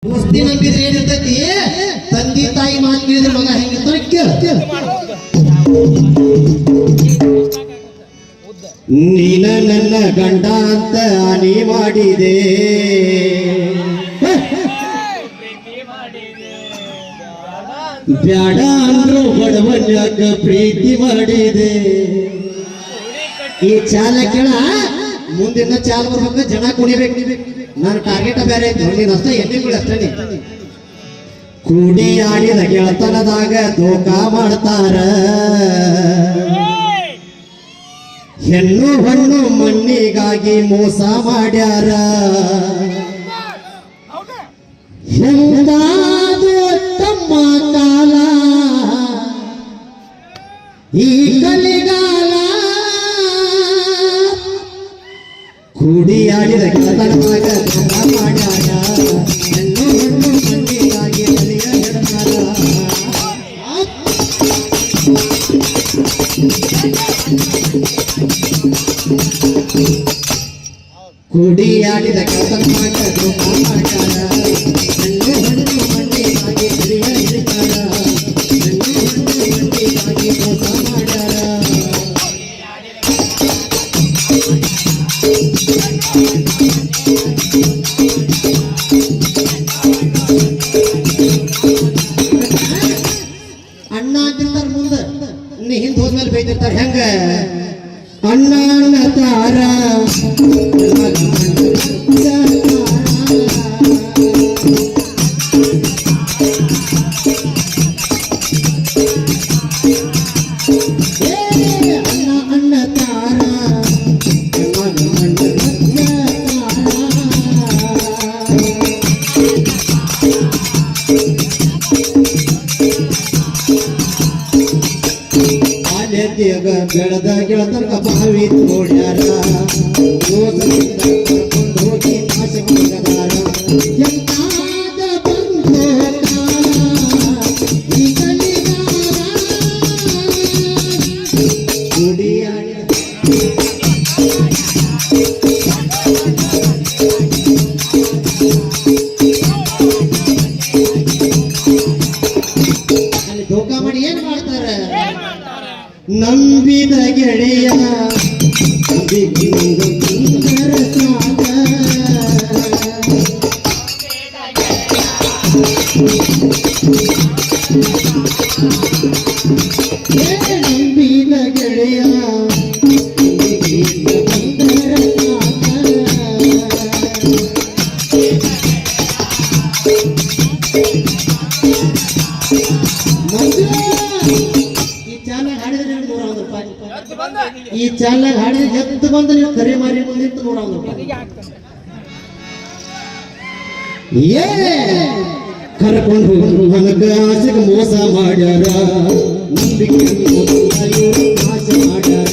ದೋಸ್ತಿ ನಂಬಿದ್ರೆ ಏನಿರ್ತೈತಿ ತಂದೆ ತಾಯಿ ಮಾತು ಕೇಳಿದ್ರೆ ಮಗ ಹೆಂಗಿರ್ತಾನೆ ಕೇಳ ನೀನ ನನ್ನ ಗಂಡ ಅಂತ ನೀ ಮಾಡಿದೆ ಬ್ಯಾಡ ಅಂದ್ರು ಬಡವನ್ಯಾಕ ಪ್ರೀತಿ ಮಾಡಿದೆ ಈ ಚಾಲ ಕೇಳ ಮುಂದಿನ ಚಾಲ ಬರ್ಬೇಕು ಜನ ಕುಣಿಬೇಕು ನನ್ನ ಟಾರ್ಗೆಟ್ ಬೇರೆ ಐತೆ ನೀನು ಅಷ್ಟೇ ಎಣ್ಣೆಗಳು ಅಷ್ಟೇ ಕೂಡಿ ಆಡಿದ ಗೆಳತನದಾಗ ದೋಖ ಮಾಡ್ತಾರ ಹೆಣ್ಣು ಹಣ್ಣು ಮಣ್ಣಿಗಾಗಿ ಮೋಸ ಮಾಡ್ಯಾರ ಹೆಂಗಾದು ತಮ್ಮ ಕಾಲ ಈ ಕಲಿಗಾಲ ಕೂಡಿ ಆಡಿದ ಗೆಳತನದಾಗ ದೋಖ ಮಾಡ್ಯಾರ ಹೆಣ್ಣು ಹಣ್ಣು ಮಣ್ಣಿಗಾಗಿ ಕಲಿಯ ಹೆಡ್ತಾರ ಕೂಡಿ ಆಡಿದ ಗೆಳತನದಾಗ ದೋಖ ಮಾಡ್ಯಾರ ಹೆಣ್ಣು ಹಣ್ಣು ಮಣ್ಣಿಗಾಗಿ ಕಲಿಯ ಹೆಡ್ತಾರ ಹೆಣ್ಣು ಹಣ್ಣು ಮಣ್ಣಿಗಾಗಿ ಮೋಸ ಮಾಡ್ಯಾರ ಅಣ್ಣ ಅಂತಿರ್ತಾರ ಮುಂದೆ ನೀ ಹಿಂದೆ ಹೋದ್ಮೇಲೆ ಬೈತಿರ್ತಾರ ಹೆಂಗ ಅಣ್ಣ ಅನ್ನತಾರ ಅಣ್ಣ ಅನ್ನತಾರ ಬೆಳೆದ ಗೆಳತನಕ ಬಾವಿ ತೋಡ್ಯಾರ ಕರ್ಕೊಂಡು ಹೋಗಿ ಆಸೆ ಮಾಡಿದಾರ ಎಂತಾದ ಬಂದು ಈ ಕಲಿಗಾರ ಕುಡಿಯಾಡ ಅಲ್ಲಿ ಧೋಕ ಮಾಡಿ ಏನ್ ಮಾಡ್ತಾರ ನಂಬಿದ ಗೆಳೆಯ ನಂಬಿದ ಗೆಳೆಯ ಈ ಚಾನಲ್ ಹಾಡಿದ್ರೆ ಎದ್ದು ಬಂದು ನೀವು ಕರೆ ಮಾರಿ ಮುಂದಿತ್ತು ₹100 ಕರ್ಕೊಂಡು ನನಗ ಆಸೆಗೆ ಮೋಸ ಮಾಡ್ಯಾರ ನಂಬಿಕೆ ಆಸೆ ಮಾಡ್ಯಾರ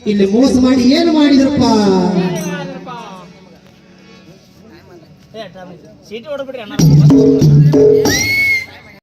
ಇಲ್ಲಿ ಮೋಸ ಮಾಡಿ ಏನು ಮಾಡಿದ್ರಪ್ಪ ಸೀಟ್ ಹೊಡ್ಬಿಟ್ರಿ ಅಣ್ಣ